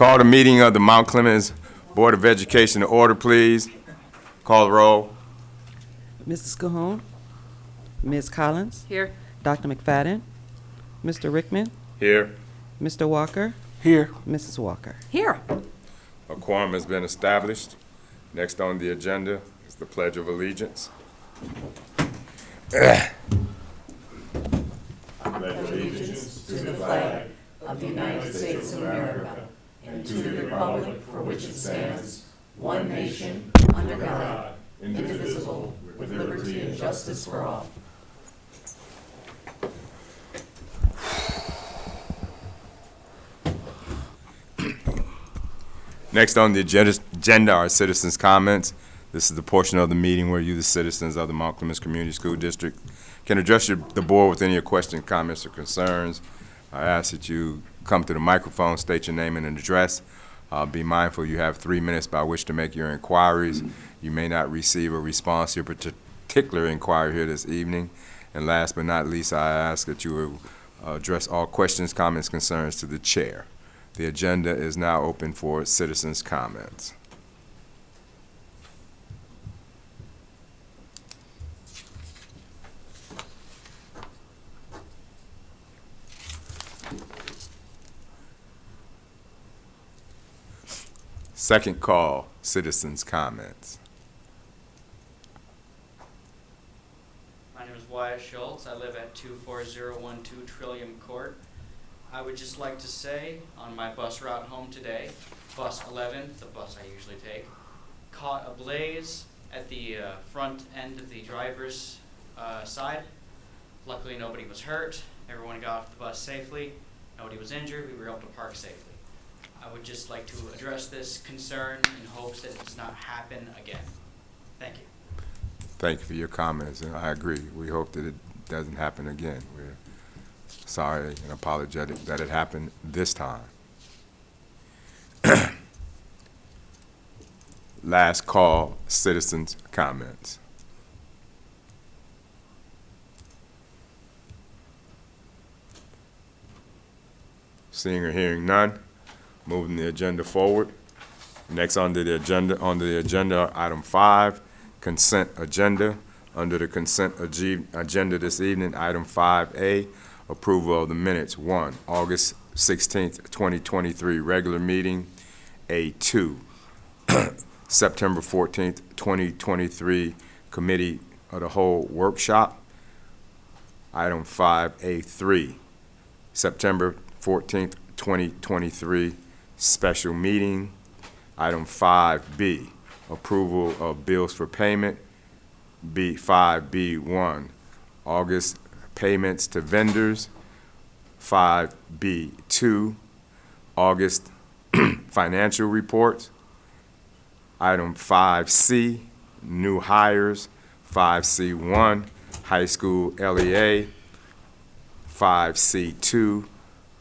Call the meeting of the Mount Clemens Board of Education to order, please. Call the roll. Mrs. Cahoon, Ms. Collins, Here. Dr. McFadden, Mr. Rickman, Here. Mr. Walker, Here. Mrs. Walker. Here. A quorum has been established. Next on the agenda is the Pledge of Allegiance. Allegiance to the flag of the United States of America and to the republic for which it stands, one nation, under God, indivisible, with liberty and justice for all. Next on the agenda are citizens' comments. This is the portion of the meeting where you, the citizens of the Mount Clemens Community School District, can address the board with any questions, comments, or concerns. I ask that you come to the microphone, state your name and address. Be mindful you have 3 minutes by which to make your inquiries. You may not receive a response to your particular inquiry here this evening. And last but not least, I ask that you will address all questions, comments, concerns to the chair. The agenda is now open for citizens' comments. Second call, citizens' comments. My name is Wyatt Schultz. I live at 24012 Trillium Court. I would just like to say, on my bus route home today, bus 11, the bus I usually take, caught a blaze at the front end of the driver's side. Luckily, nobody was hurt. Everyone got off the bus safely. Nobody was injured. We were able to park safely. I would just like to address this concern in hopes that it does not happen again. Thank you. Thank you for your comments, and I agree. We hope that it doesn't happen again. We're sorry and apologetic that it happened this time. Last call, citizens' comments. Seeing or hearing none, moving the agenda forward. Next on the agenda, item 5, consent agenda. Under the consent agenda this evening, item 5A, approval of the minutes. 1, August 16th, 2023, regular meeting. A2, September 14th, 2023, committee of the whole workshop. Item 5A3, September 14th, 2023, special meeting. Item 5B, approval of bills for payment. 5B1, August payments to vendors. 5B2, August financial reports. Item 5C, new hires. 5C1, high school LEA. 5C2,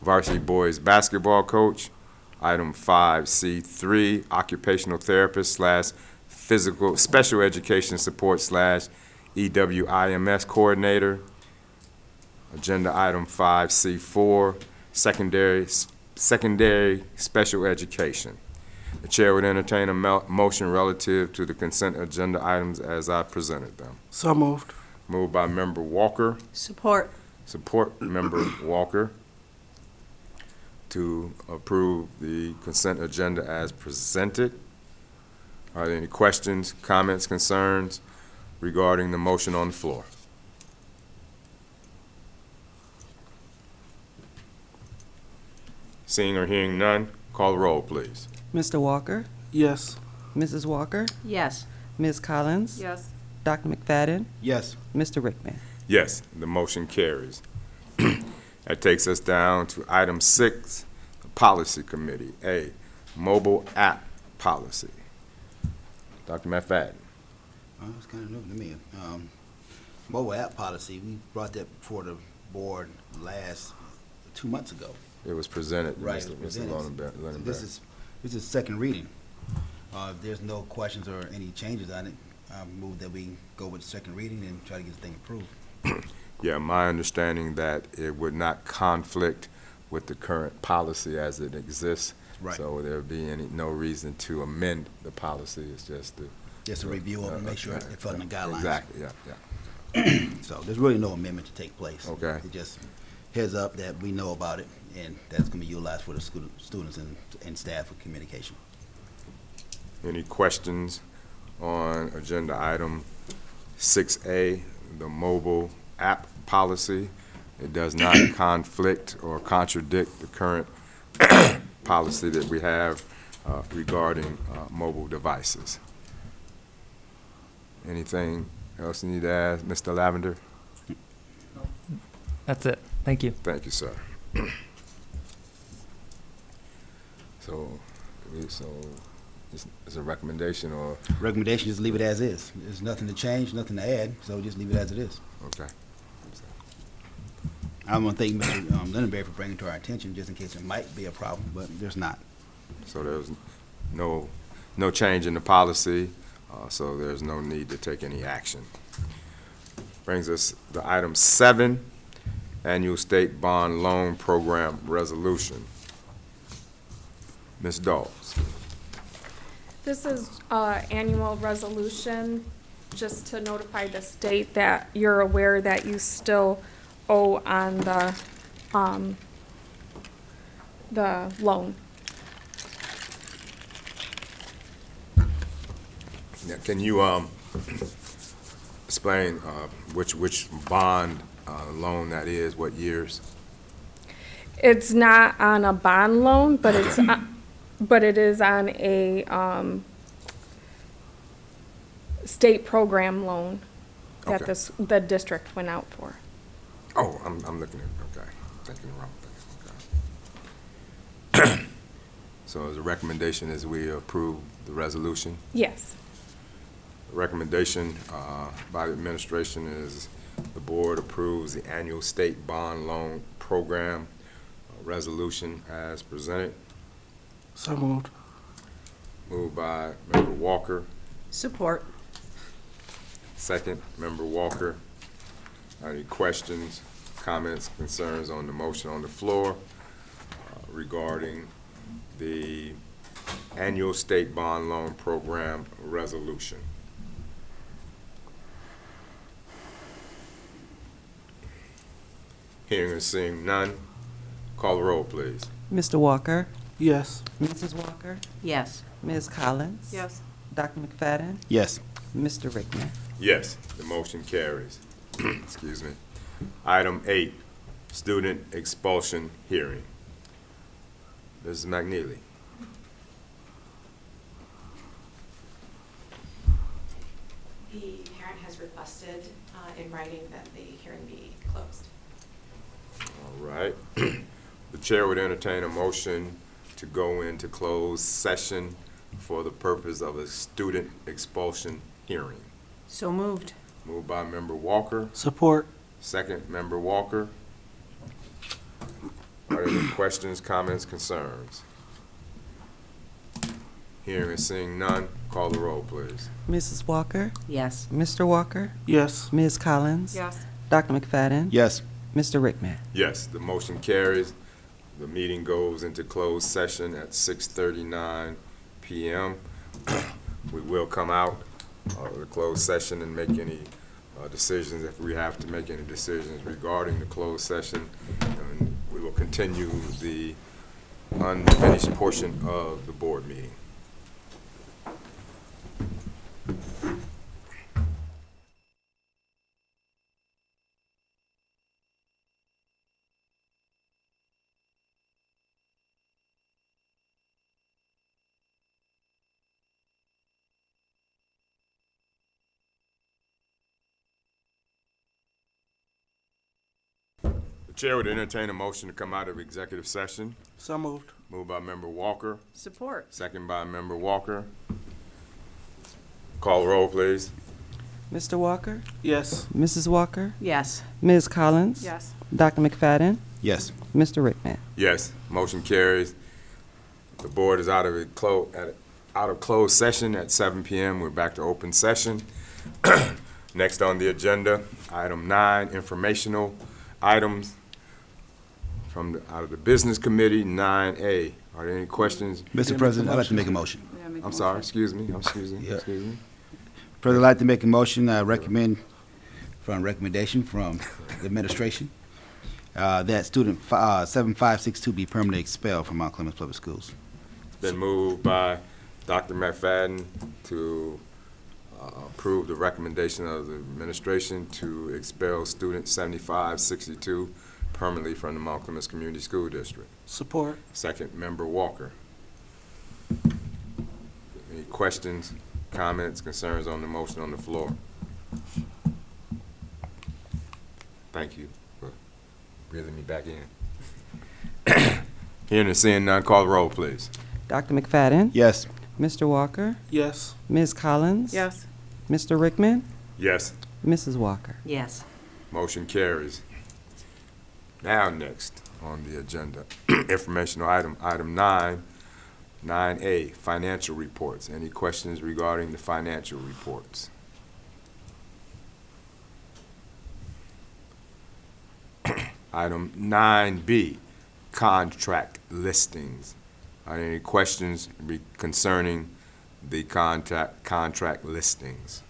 varsity boys basketball coach. Item 5C3, occupational therapist / physical special education support / EWIMS coordinator. Agenda item 5C4, secondary special education. The chair would entertain a motion relative to the consent agenda items as I presented them. So moved. Moved by member Walker. Support. Support member Walker to approve the consent agenda as presented. Are there any questions, comments, concerns regarding the motion on the floor? Seeing or hearing none, call the roll, please. Mr. Walker, Yes. Mrs. Walker, Yes. Ms. Collins, Yes. Dr. McFadden, Yes. Mr. Rickman. Yes, the motion carries. That takes us down to item 6, the Policy Committee. A, mobile app policy. Dr. McFadden. It's kind of new to me. Mobile app policy, we brought that before the board 2 months ago. It was presented, Right, Mr. it was presented. Lindenberg. This is second reading. If there's no questions or any changes on it, I move that we go with second reading and try to get the thing approved. Yeah, my understanding that it would not conflict with the current policy as it exists Right. So there'd be no reason to amend the policy, it's just to. Just a review of it, make sure it fell in the guidelines. Exactly, yeah. So there's really no amendment to take place. Okay. It just heads up that we know about it, and that's gonna be utilized for the students and staff for communication. Any questions on agenda item 6A, the mobile app policy? It does not conflict or contradict the current policy that we have regarding mobile devices. Anything else you need to add, Mr. Lavender? That's it. Thank you. Thank you, sir. So it's a recommendation or, Recommendation, just leave it as is. There's nothing to change, nothing to add, so just leave it as it is. okay. I want to thank Mr. Lindenberry for bringing it to our attention, just in case there might be a problem, but there's not. So there's no change in the policy, so there's no need to take any action. Brings us to item 7, Annual State Bond Loan Program Resolution. Ms. Dawes. This is annual resolution, just to notify the state that you're aware that you still owe on the loan. Yeah, can you explain which bond loan that is, what years? It's not on a bond loan, but it's, but it is on a state program loan that Okay. the district went out for. Oh, I'm looking at, okay, thinking the wrong thing, okay. So as a recommendation is we approve the resolution. Yes. Recommendation by the administration is the board approves the annual state bond loan program resolution as presented. So moved. Moved by Member Walker, Support. second, Member Walker. Any questions, comments, concerns on the motion on the floor regarding the annual state bond loan program resolution? Hearing and seeing none, call the roll, please. Mr. Walker? Yes. Mrs. Walker? Yes. Ms. Collins? Yes. Dr. McFadden? Yes. Mr. Rickman? Yes, the motion carries. Excuse me. Item 8, student expulsion hearing. Mrs. McNeely. The parent has requested in writing that the hearing be closed. All right. The chair would entertain a motion to go into closed session for the purpose of a student expulsion hearing. So moved. Moved by Member Walker, Support. second, Member Walker. Are there any questions, comments, concerns? Hearing and seeing none, call the roll, please. Mrs. Walker? Yes. Mr. Walker? Yes. Ms. Collins? Yes. Dr. McFadden? Yes. Mr. Rickman? Yes, the motion carries. The meeting goes into closed session at 6:39 p.m. We will come out of the closed session and make any decisions, if we have to make any decisions regarding the closed session. And we will continue the unfinished portion of the board meeting. The chair would entertain a motion to come out of executive session. So moved. Moved by Member Walker, Support. second by Member Walker. Call the roll, please. Mr. Walker? Yes. Mrs. Walker? Yes. Ms. Collins? Yes. Dr. McFadden? Yes. Mr. Rickman? Yes, motion carries. The board is out of closed session at 7 p.m. We're back to open session. Next on the agenda, item 9, informational items. Out of the Business Committee, 9A. Are there any questions? Mr. President, I'd like to make a motion. I'm sorry, excuse me. Yeah. Excuse me. President, I'd like to make a motion, recommendation from the administration, that student 7562 be permanently expelled from Mount Clemens Public Schools. It's been moved by Dr. McFadden to approve the recommendation of the administration to expel student 7562 permanently from the Mount Clemens Community School District. Support. Second, Member Walker. Any questions, comments, concerns on the motion on the floor? Thank you for reeling me back in. Hearing and seeing none, call the roll, please. Dr. McFadden? Yes. Mr. Walker? Yes. Ms. Collins? Yes. Mr. Rickman? Yes. Mrs. Walker? Yes. Motion carries. Now next on the agenda, informational item 9A, financial reports. Any questions regarding the financial reports? Item 9B, contract listings. Are there any questions concerning the contract listings?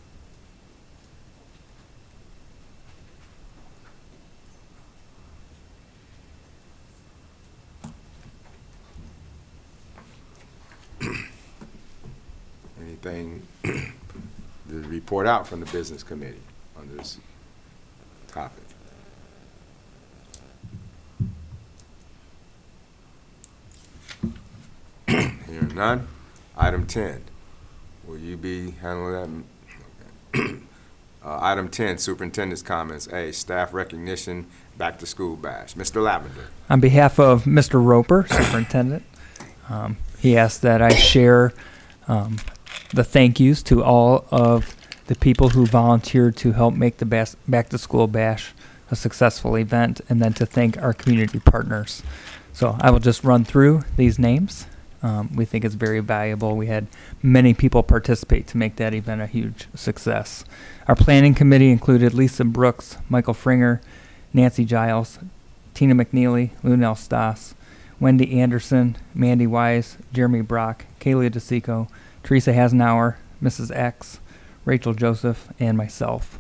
Anything to report out from the Business Committee on this topic? Hearing none. Item 10. Will you be handling that? Okay. Item 10, Superintendent's comments. A, staff recognition, back to school bash. Mr. Lavender. On behalf of Mr. Roper, Superintendent, he asked that I share the thank yous to all of the people who volunteered to help make the back to school bash a successful event, and then to thank our community partners. So I will just run through these names. We think it's very valuable. We had many people participate to make that event a huge success. Our planning committee included Lisa Brooks, Michael Fringer, Nancy Giles, Tina McNeely, Lunel Stas, Wendy Anderson, Mandy Wise, Jeremy Brock, Kaylee DeSico, Teresa Hasenauer, Mrs. X, Rachel Joseph, and myself.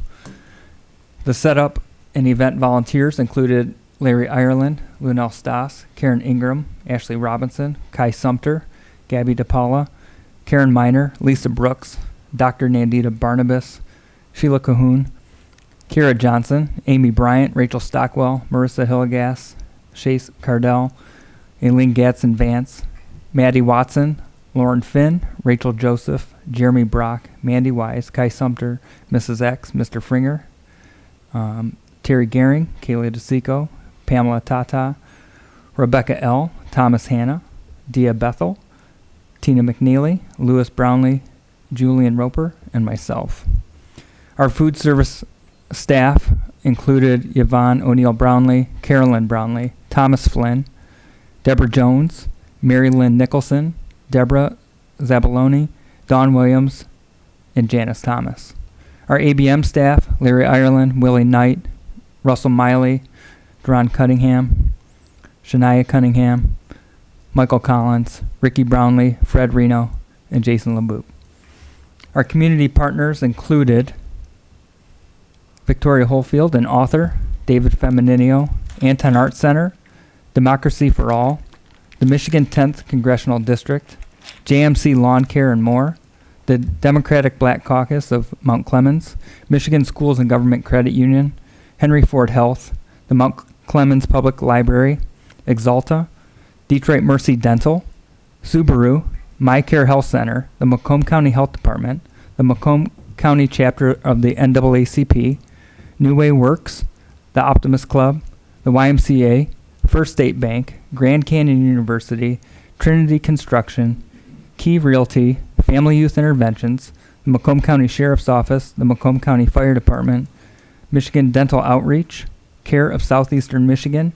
The setup and event volunteers included Larry Ireland, Lunel Stas, Karen Ingram, Ashley Robinson, Kai Sumter, Gabby DePaula, Karen Miner, Lisa Brooks, Dr. Nandita Barnabas, Sheila Cahoon, Kira Johnson, Amy Bryant, Rachel Stockwell, Marissa Hillegas, Chase Cardell, Aileen Gatson Vance, Maddie Watson, Lauren Finn, Rachel Joseph, Jeremy Brock, Mandy Wise, Kai Sumter, Mrs. X, Mr. Fringer, Terry Gehring, Kaylee DeSico, Pamela Tata, Rebecca L., Thomas Hanna, Dia Bethel, Tina McNeely, Louis Brownlee, Julian Roper, and myself. Our food service staff included Yvonne O'Neill Brownlee, Carolyn Brownlee, Thomas Flynn, Deborah Jones, Mary Lynn Nicholson, Deborah Zabaloni, Dawn Williams, and Janice Thomas. Our ABM staff, Larry Ireland, Willie Knight, Russell Miley, Deron Cunningham, Shania Cunningham, Michael Collins, Ricky Brownlee, Fred Reno, and Jason LeBoop. Our community partners included Victoria Holefield, an author, David Femininio, Anton Art Center, Democracy for All, the Michigan 10th Congressional District, JMC Lawn Care and more, the Democratic Black Caucus of Mount Clemens, Michigan Schools and Government Credit Union, Henry Ford Health, the Mount Clemens Public Library, Exalta, Detroit Mercy Dental, Subaru, My Care Health Center, the Macomb County Health Department, the Macomb County chapter of the NAACP, New Way Works, the Optimist Club, the YMCA, First State Bank, Grand Canyon University, Trinity Construction, Key Realty, Family Youth Interventions, the Macomb County Sheriff's Office, the Macomb County Fire Department, Michigan Dental Outreach, Care of Southeastern Michigan,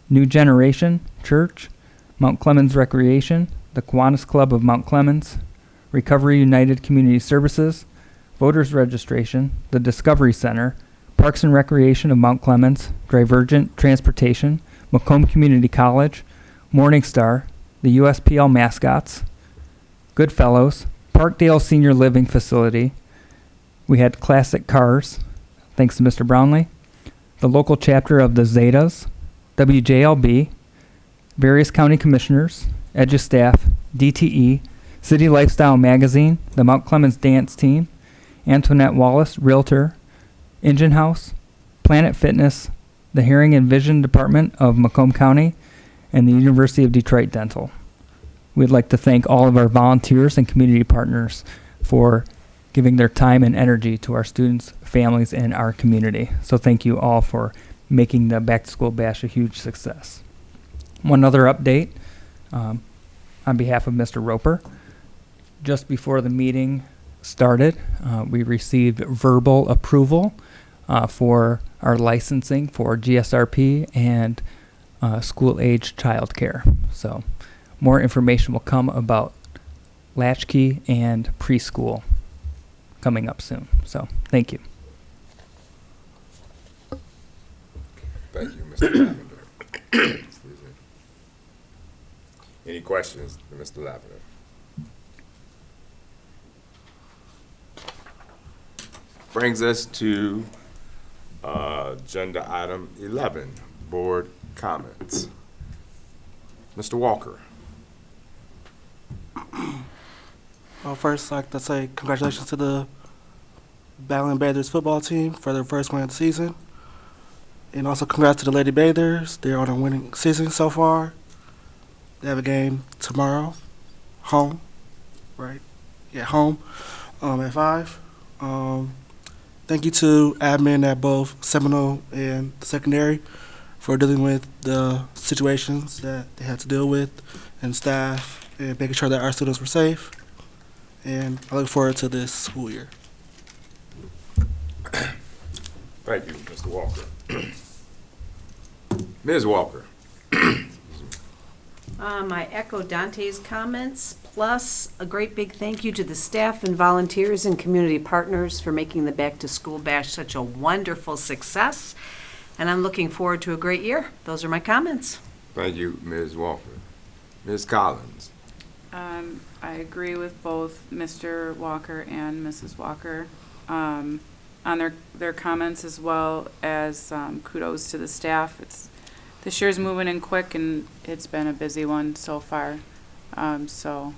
New Generation Church, Mount Clemens Recreation, the Kiwanis Club of Mount Clemens, Recovery United Community Services, Voters Registration, the Discovery Center, Parks and Recreation of Mount Clemens, Divergent Transportation, Macomb Community College, Morningstar, the USPL mascots, Goodfellows, Parkdale Senior Living Facility. We had Classic Cars, thanks to Mr. Brownlee, the local chapter of the Zetas, WJLB, various county commissioners, EDGE staff, DTE, City Lifestyle Magazine, the Mount Clemens Dance Team, Antoinette Wallace, Realtor, Engine House, Planet Fitness, the Hearing and Vision Department of Macomb County, and the University of Detroit Dental. We'd like to thank all of our volunteers and community partners for giving their time and energy to our students, families, and our community. So thank you all for making the Back to School Bash a huge success. One other update on behalf of Mr. Roper. Just before the meeting started, we received verbal approval for our licensing for GSRP and school-age childcare. So more information will come about latchkey and preschool coming up soon. So thank you. Thank you, Mr. Lavender. Excuse me. Any questions for Mr. Lavender? Brings us to agenda item 11, board comments. Mr. Walker. Well, first, I'd like to say congratulations to the Battling Bathers football team for their first win of the season. And also congrats to the Lady Bathers. They're on a winning season so far. They have a game tomorrow, home, right? Yeah, home at 5. Thank you to admin at both Seminole and the secondary for dealing with the situations that they had to deal with, and staff, and making sure that our students were safe. And I look forward to this school year. Thank you, Mr. Walker. Ms. Walker. I echo Dante's comments, plus a great big thank you to the staff and volunteers and community partners for making the Back to School Bash such a wonderful success. And I'm looking forward to a great year. Those are my comments. Thank you, Ms. Walker. Ms. Collins. I agree with both Mr. Walker and Mrs. Walker on their comments, as well as kudos to the staff. This year's moving in quick, and it's been a busy one so far. So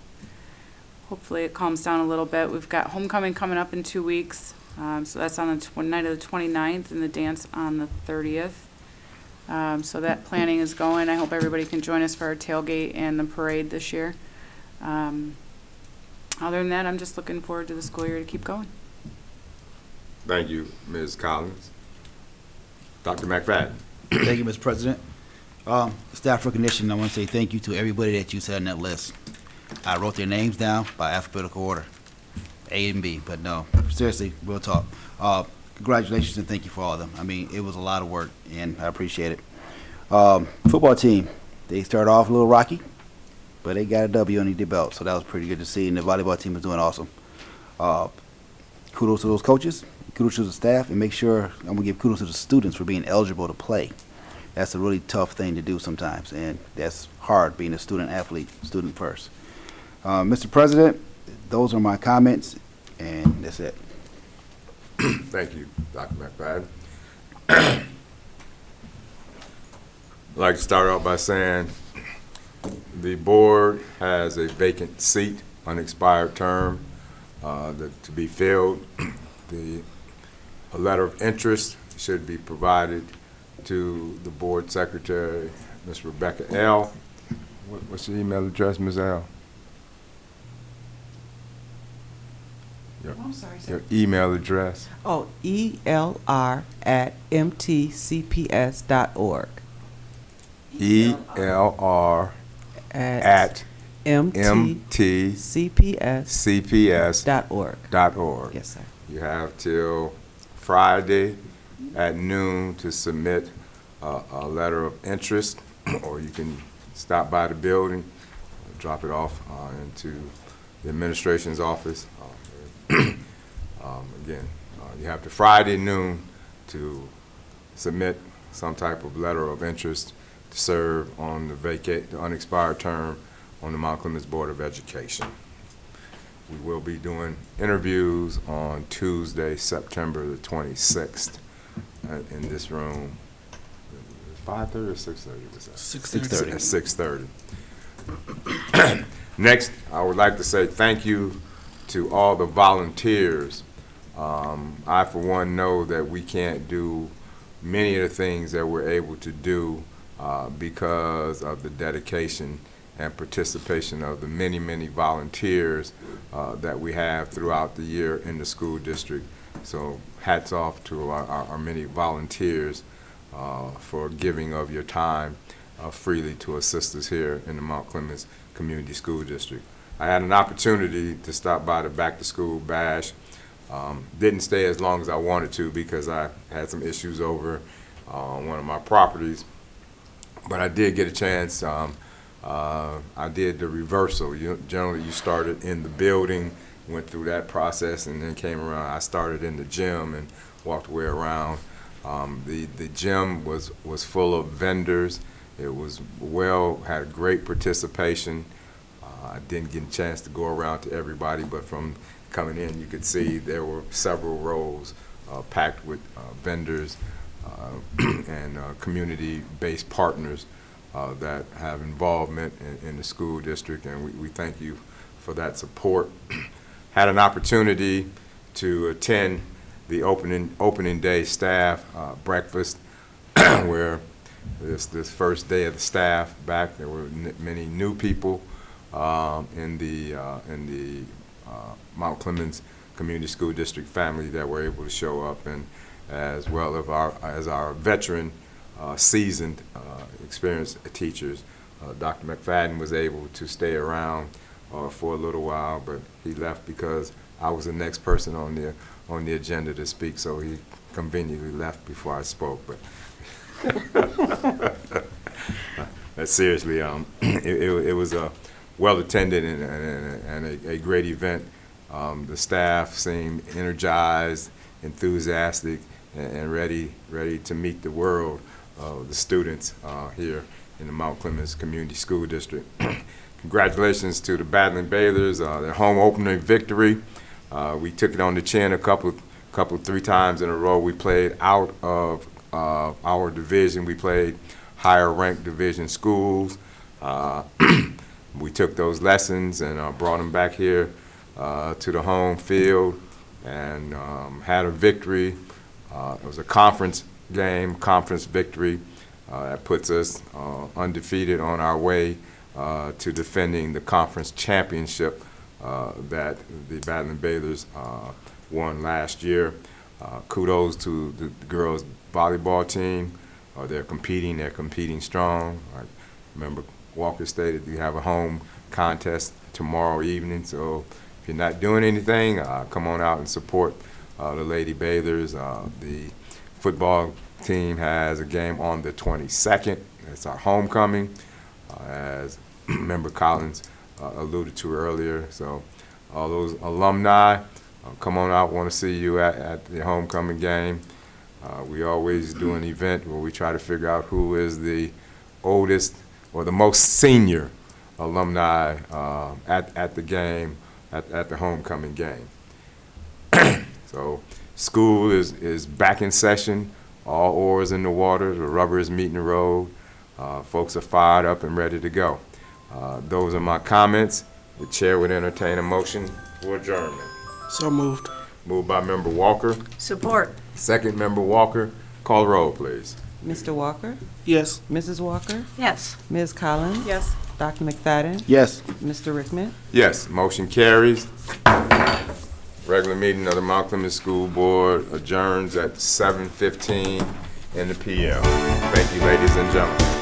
hopefully it calms down a little bit. We've got homecoming coming up in 2 weeks. So that's on the night of the 29th, and the dance on the 30th. So that planning is going. I hope everybody can join us for our tailgate and the parade this year. Other than that, I'm just looking forward to the school year to keep going. Thank you, Ms. Collins. Dr. McFadden. Thank you, Mr. President. Staff recognition, I want to say thank you to everybody that you said on that list. I wrote their names down by alphabetical order, A and B, but no, seriously, real talk. Congratulations and thank you for all of them. I mean, it was a lot of work, and I appreciate it. Football team, they started off a little rocky, but they got a W under their belt, so that was pretty good to see, and the volleyball team is doing awesome. Kudos to those coaches, kudos to the staff, and make sure I'm going to give kudos to the students for being eligible to play. That's a really tough thing to do sometimes, and that's hard being a student athlete, student first. Mr. President, those are my comments, and that's it. Thank you, Dr. McFadden. I'd like to start off by saying the board has a vacant seat, unexpired term to be filled. A letter of interest should be provided to the board secretary, Ms. Rebecca L. What's your email address, Ms. L? I'm sorry, sir. Your email address? Oh, elr@mtcps.org. ELR at mtcps.org. Yes, sir. You have till Friday at noon to submit a letter of interest, or you can stop by the building, drop it off into the administration's office. Again, you have to Friday noon to submit some type of letter of interest to serve on the unexpired term on the Mount Clemens Board of Education. We will be doing interviews on Tuesday, September the 26th, in this room. 5:30 or 6:30 was that? 6:30. At 6:30. Next, I would like to say thank you to all the volunteers. I, for one, know that we can't do many of the things that we're able to do because of the dedication and participation of the many, many volunteers that we have throughout the year in the school district. So hats off to our many volunteers for giving of your time freely to assist us here in the Mount Clemens Community School District. I had an opportunity to stop by the Back to School Bash. Didn't stay as long as I wanted to because I had some issues over one of my properties, but I did get a chance. I did the reversal. Generally, you started in the building, went through that process, and then came around. I started in the gym and walked way around. The gym was full of vendors. It was had great participation. I didn't get a chance to go around to everybody, but from coming in, you could see there were several rows packed with vendors and community-based partners that have involvement in the school district, and we thank you for that support. Had an opportunity to attend the opening day staff breakfast, where this first day of the staff back, there were many new people in the Mount Clemens Community School District family that were able to show up, and as well as our veteran, seasoned, experienced teachers. Dr. McFadden was able to stay around for a little while, but he left because I was the next person on the agenda to speak, so he conveniently left before I spoke. But seriously, it was a well-attended and a great event. The staff seemed energized, enthusiastic, and ready to meet the world of the students here in the Mount Clemens Community School District. Congratulations to the Battling Bathers, their home opening victory. We took it on the chin three times in a row. We played out of our division. We played higher ranked division schools. We took those lessons and brought them back here to the home field and had a victory. It was a conference game, conference victory that puts us undefeated on our way to defending the conference championship that the Battling Bathers won last year. Kudos to the girls volleyball team. They're competing strong. I remember Walker stated we have a home contest tomorrow evening, so if you're not doing anything, come on out and support the Lady Bathers. The football team has a game on the 22nd. It's our homecoming, as Member Collins alluded to earlier. So all those alumni, come on out. Want to see you at the homecoming game. We always do an event where we try to figure out who is the oldest or the most senior alumni at the game, at the homecoming game. So school is back in session. All oars in the water. The rubber is meeting the road. Folks are fired up and ready to go. Those are my comments. The chair would entertain a motion for adjournment. So moved. Moved by Member Walker. Support. Second, Member Walker. Call the roll, please. Mr. Walker? Yes. Mrs. Walker? Yes. Ms. Collins? Yes. Dr. McFadden? Yes. Mr. Rickman? Yes, motion carries. Regular meeting of the Mount Clemens School Board adjourns at 7:15 in the PM. Thank you, ladies and gentlemen.